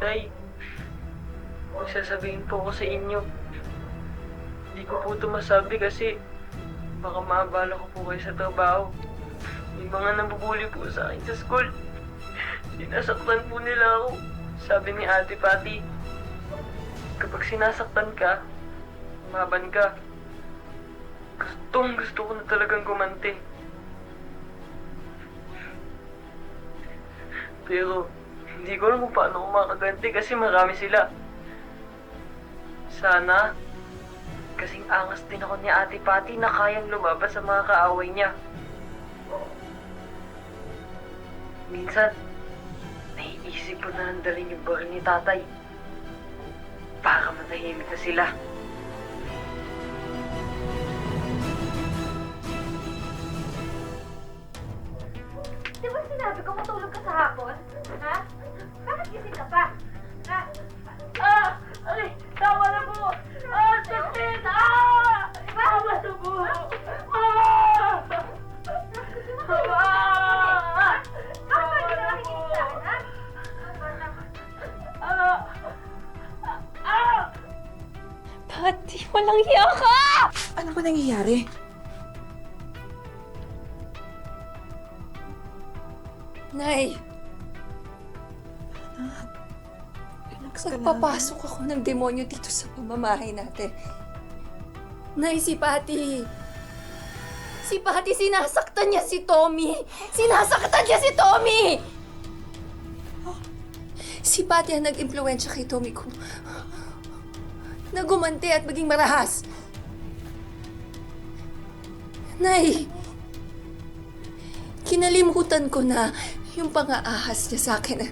Tay, may sasabihin po ako sa inyo. Hindi ko po ito masabi kasi baka maabala ko po kayo sa trabaho. May mga nambubuli po sa akin sa school. Sinasaktan po nila ako. Sabi ni Ate Patty, kapag sinasaktan ka, umaban ka. Gusto ko na talagang gumanti. Pero hindi ko alam kung paano ako makaganti kasi marami sila. Sana, kasing angas din ako ni Ate Patty na kayang lumabas sa mga kaaway niya. Minsan, naiisip ko na handalin yung baril ni Tatay para matahimik na sila. Di ba sinabi ko matulog ka sa hapon? Ha? Bakit gising ka pa? Ha? Ay! Tama na po! Justin! Tama na po! Bakit ka nakikinig sa akin, ha? Pati, walang hiya ka! Ano ba nangyayari? Nay, nagpapasok ako ng demonyo dito sa pamamahay natin. Nay, si Pati. Si Pati, sinasaktan niya si Tommy. Sinasaktan niya si Tommy! Si Pati ang nag-impluwensya kay Tommy ko. Nagumante at maging marahas. Nay, kinalimutan ko na yung pang-aahas niya sa akin.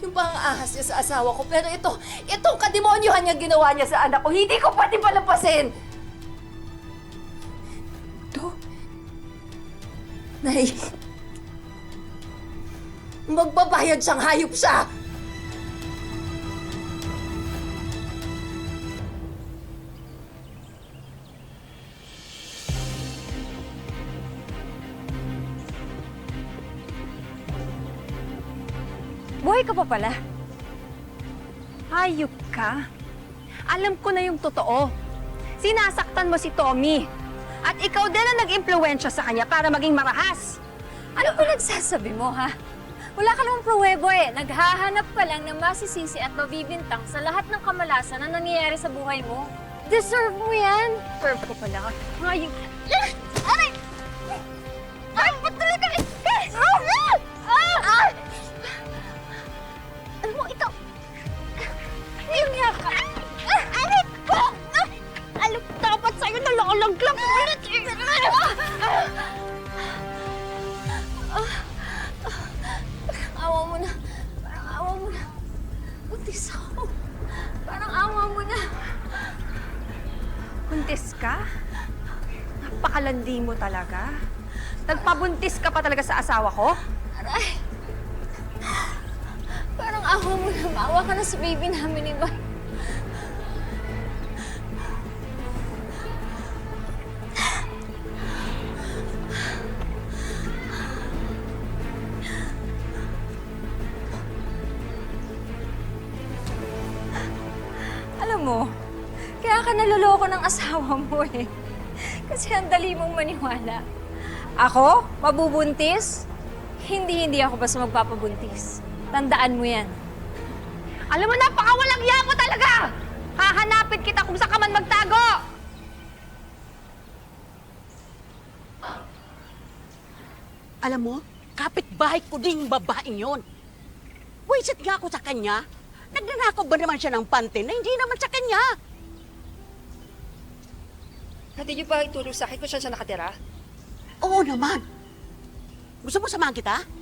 Yung pang-aahas niya sa asawa ko. Pero itong kademonyohan niya ginawa niya sa anak ko, hindi ko pati palampasin! Ito? Nay, magbabayad siyang hayop siya! Buhay ka pa pala. Hayop ka. Alam ko na yung totoo. Sinasaktan mo si Tommy. At ikaw din ang nag-impluwensya sa kanya para maging marahas. Ano ba nagsasabi mo, ha? Wala ka namang pruwebo eh. Naghahanap ka lang ng masisisi at mabibintang sa lahat ng kamalasan na nangyayari sa buhay mo. Deserve mo yan. Serve ko pala. Hayop. Aray! Aray, ba't talaga? Alam mo, ikaw... Yung nga ka. Aray ko! Alam, dapat sa'yo nalakalag ulit. Awa mo na. Parang awa mo na. Buntis ako. Parang awa mo na. Buntis ka? Napakalandi mo talaga. Nagpabuntis ka pa talaga sa asawa ko? Aray! Parang awa mo na. Maawa ka na sa baby namin, iba. Alam mo, kaya ka naloloko ng asawa mo eh. Kasi ang dali mong maniwala. Ako? Mabubuntis? Hindi ako basta magpapabuntis. Tandaan mo yan. Alam mo, napakawalang iya mo talaga! Hahanapin kita kung saan ka man magtago! Alam mo, kapitbahay ko din yung babaeng yon. Wisit nga ako sa kanya. Nagnanakaw ba naman siya ng panty na hindi naman sa kanya? Hindi niyo ba itulong sa akin kung saan siya nakatira? Oo naman. Gusto mo samahan kita?